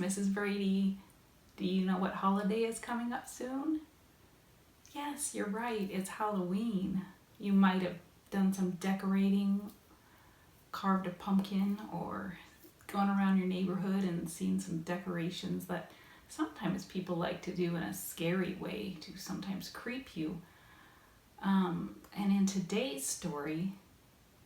Mrs. Brady. Do you know what holiday is coming up soon? Yes, you're right. It's Halloween. You might have done some decorating, carved a pumpkin, or gone around your neighborhood and seen some decorations that sometimes people like to do in a scary way to sometimes creep you. And in today's story,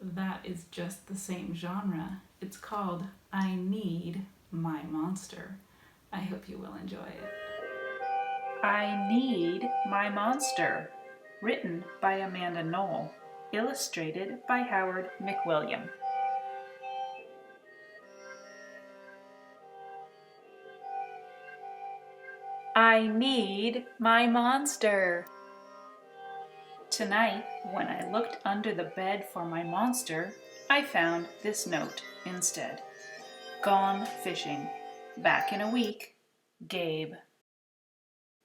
that is just the same genre. It's called I Need My Monster. I hope you will enjoy it. I Need My Monster, written by Amanda Noll, illustrated by Howard McWilliam. I need my monster. Tonight, when I looked under the bed for my monster, I found this note instead. Gone fishing. Back in a week. Gabe.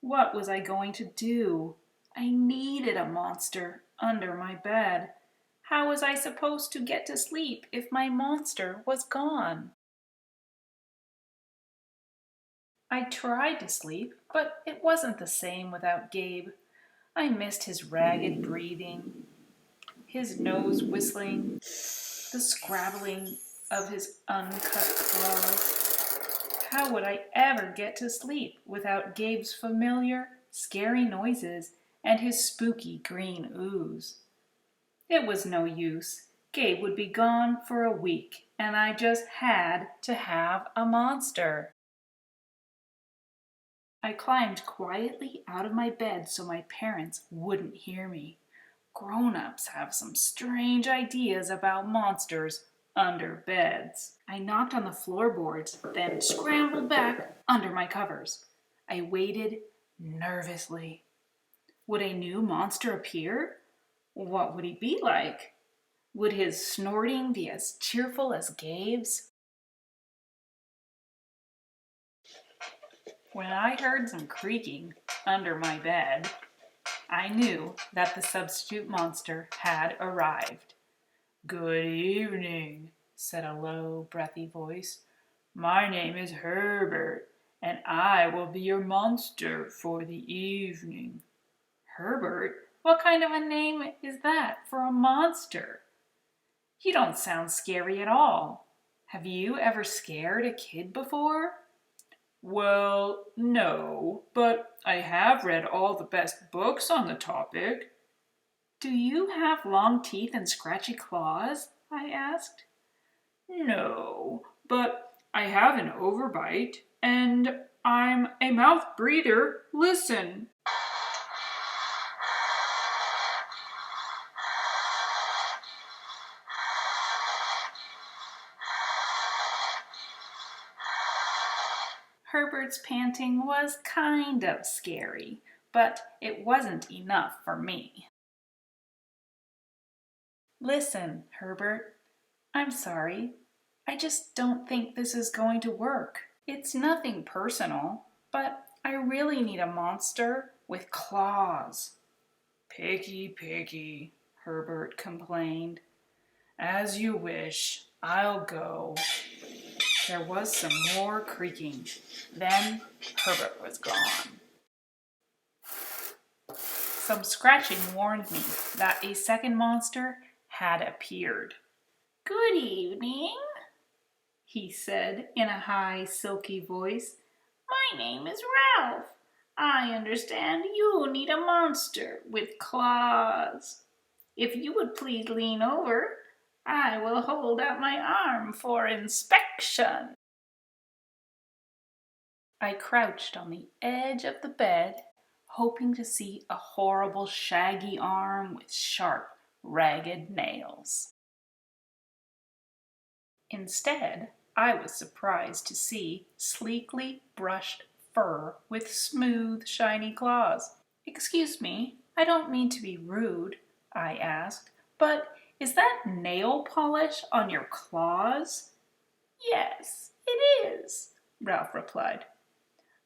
What was I going to do? I needed a monster under my bed. How was I supposed to get to sleep if my monster was gone? I tried to sleep, but it wasn't the same without Gabe. I missed his ragged breathing, his nose whistling, the scrabbling of his uncut claws. How would I ever get to sleep without Gabe's familiar, scary noises and his spooky green ooze? It was no use. Gabe would be gone for a week, and I just had to have a monster. I climbed quietly out of my bed so my parents wouldn't hear me. Grown-ups have some strange ideas about monsters under beds. I knocked on the floorboards, then scrambled back under my covers. I waited nervously. Would a new monster appear? What would he be like? Would his snorting be as cheerful as Gabe's? When I heard some creaking under my bed, I knew that the substitute monster had arrived. "Good evening," said a low, breathy voice. "My name is Herbert, and I will be your monster for the evening." Herbert? What kind of a name is that for a monster? You don't sound scary at all. Have you ever scared a kid before? Well, no, but I have read all the best books on the topic. Do you have long teeth and scratchy claws? I asked. No, but I have an overbite, and I'm a mouth breather. Listen. Herbert's panting was kind of scary, but it wasn't enough for me. Listen, Herbert, I'm sorry. I just don't think this is going to work. It's nothing personal, but I really need a monster with claws. Picky, picky, Herbert complained. As you wish, I'll go. There was some more creaking. Then Herbert was gone. Some scratching warned me that a second monster had appeared. "Good evening," he said in a high, silky voice. "My name is Ralph. I understand you need a monster with claws. If you would please lean over, I will hold out my arm for inspection." I crouched on the edge of the bed, hoping to see a horrible, shaggy arm with sharp, ragged nails. Instead, I was surprised to see sleekly brushed fur with smooth, shiny claws. "Excuse me, I don't mean to be rude," I asked, "but is that nail polish on your claws?" "Yes, it is," Ralph replied.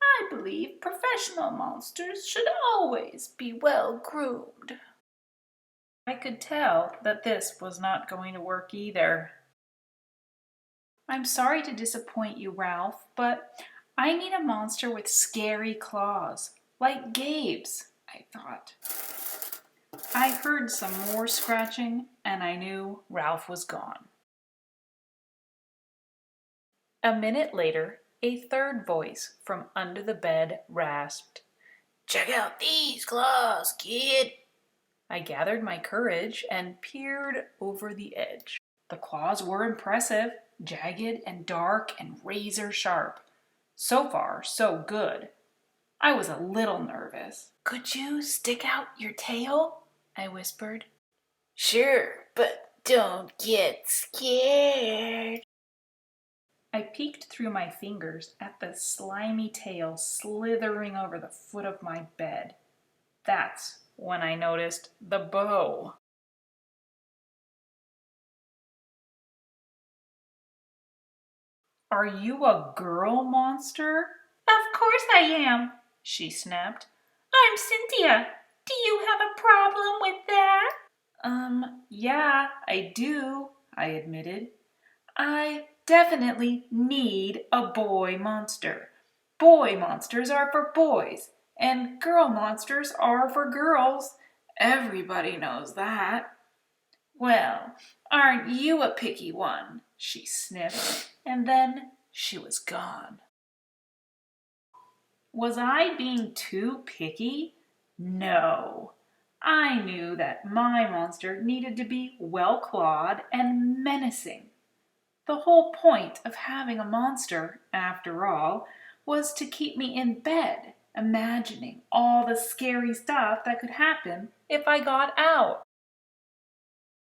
"I believe professional monsters should always be well groomed." I could tell that this was not going to work either. "I'm sorry to disappoint you, Ralph, but I need a monster with scary claws, like Gabe's, I thought. I heard some more scratching, and I knew Ralph was gone. A minute later, a third voice from under the bed rasped, "Check out these claws, kid." I gathered my courage and peered over the edge. The claws were impressive, jagged and dark and razor sharp. So far, so good. I was a little nervous. "Could you stick out your tail?" I whispered. "Sure, but don't get scared." I peeked through my fingers at the slimy tail slithering over the foot of my bed. That's when I noticed the bow. "Are you a girl monster?" "Of course I am," she snapped. "I'm Cynthia. Do you have a problem with that?" Yeah, I do," I admitted. "I definitely need a boy monster. Boy monsters are for boys, and girl monsters are for girls. Everybody knows that." "Well, aren't you a picky one?" she sniffed, and then she was gone. Was I being too picky? No. I knew that my monster needed to be well-clawed and menacing. The whole point of having a monster, after all, was to keep me in bed, imagining all the scary stuff that could happen if I got out.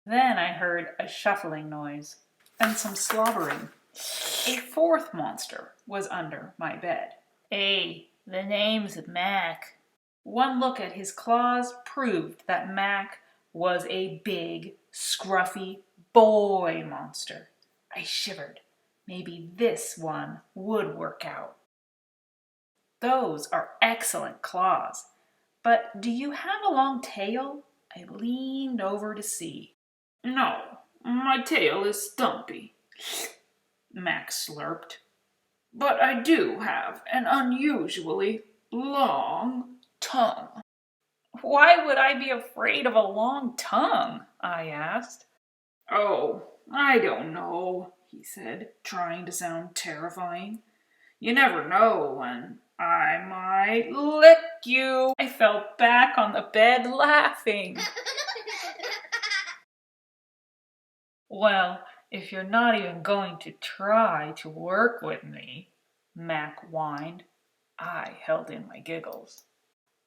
Then I heard a shuffling noise and some slobbering. A fourth monster was under my bed. "Hey, the name's Mac." One look at his claws proved that Mac was a big, scruffy boy monster. I shivered. Maybe this one would work out. "Those are excellent claws. But do you have a long tail?" I leaned over to see. "No, my tail is stumpy," Max slurped. "But I do have an unusually long tongue." "Why would I be afraid of a long tongue?" I asked. "Oh, I don't know," he said, trying to sound terrifying. "You never know when I might lick you." I fell back on the bed laughing. "Well, if you're not even going to try to work with me," Mac whined. I held in my giggles.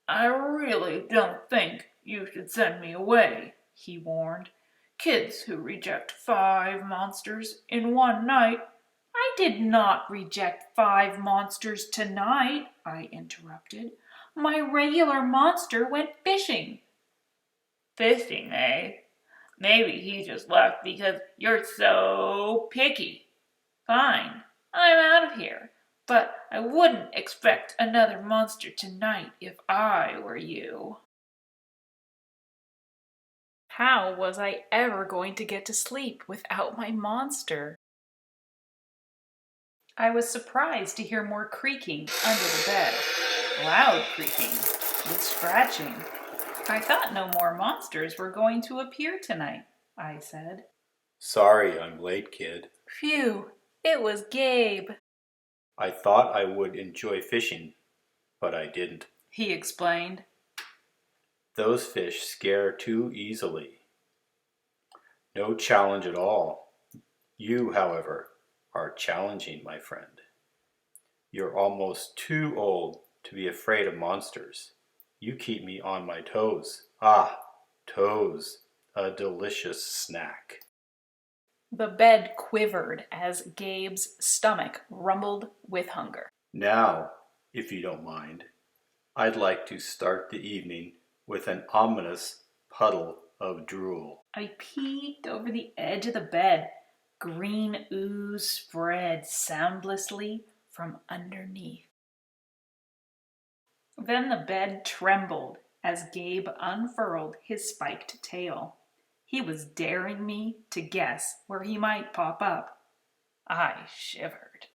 "I really don't think you should send me away," he warned. "Kids who reject 5 monsters in one night—" "I did not reject 5 monsters tonight," I interrupted. "My regular monster went fishing." "Fishing, eh? Maybe he just left because you're so picky. Fine, I'm out of here. But I wouldn't expect another monster tonight if I were you." How was I ever going to get to sleep without my monster? I was surprised to hear more creaking under the bed. Loud creaking, with scratching. "I thought no more monsters were going to appear tonight," I said. "Sorry I'm late, kid. Phew, it was Gabe, I thought I would enjoy fishing, but I didn't. he explained. Those fish scare too easily. No challenge at all. You, however, are challenging, my friend. You're almost too old to be afraid of monsters. You keep me on my toes. Ah, toes, a delicious snack." The bed quivered as Gabe's stomach rumbled with hunger. Now, if you don't mind, I'd like to start the evening with an ominous puddle of drool. I peeked over the edge of the bed. Green ooze spread soundlessly from underneath. Then the bed trembled as Gabe unfurled his spiked tail. He was daring me to guess where he might pop up. I shivered.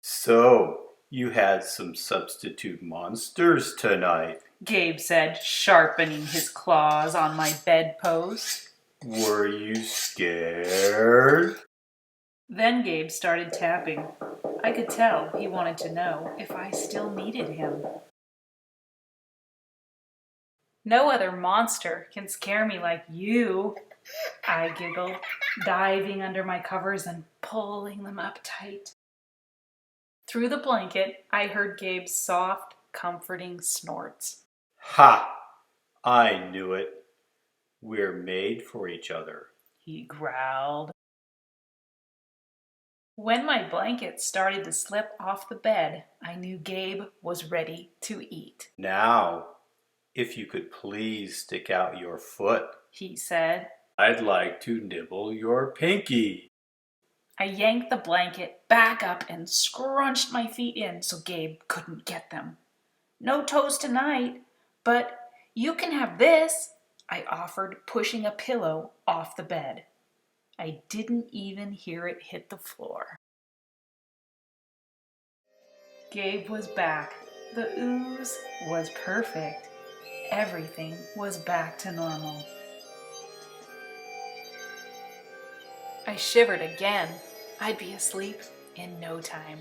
So, you had some substitute monsters tonight. Gabe said, sharpening his claws on my bedpost. Were you scared? Then Gabe started tapping. I could tell he wanted to know if I still needed him. No other monster can scare me like you, I giggled, diving under my covers and pulling them up tight. Through the blanket, I heard Gabe's soft, comforting snorts. Ha! I knew it. We're made for each other, He growled. When my blanket started to slip off the bed, I knew Gabe was ready to eat. Now, if you could please stick out your foot, He said. I'd like to nibble your pinky. I yanked the blanket back up and scrunched my feet in so Gabe couldn't get them. No toes tonight, but you can have this, I offered, pushing a pillow off the bed. I didn't even hear it hit the floor. Gabe was back. The ooze was perfect. Everything was back to normal. I shivered again. I'd be asleep in no time.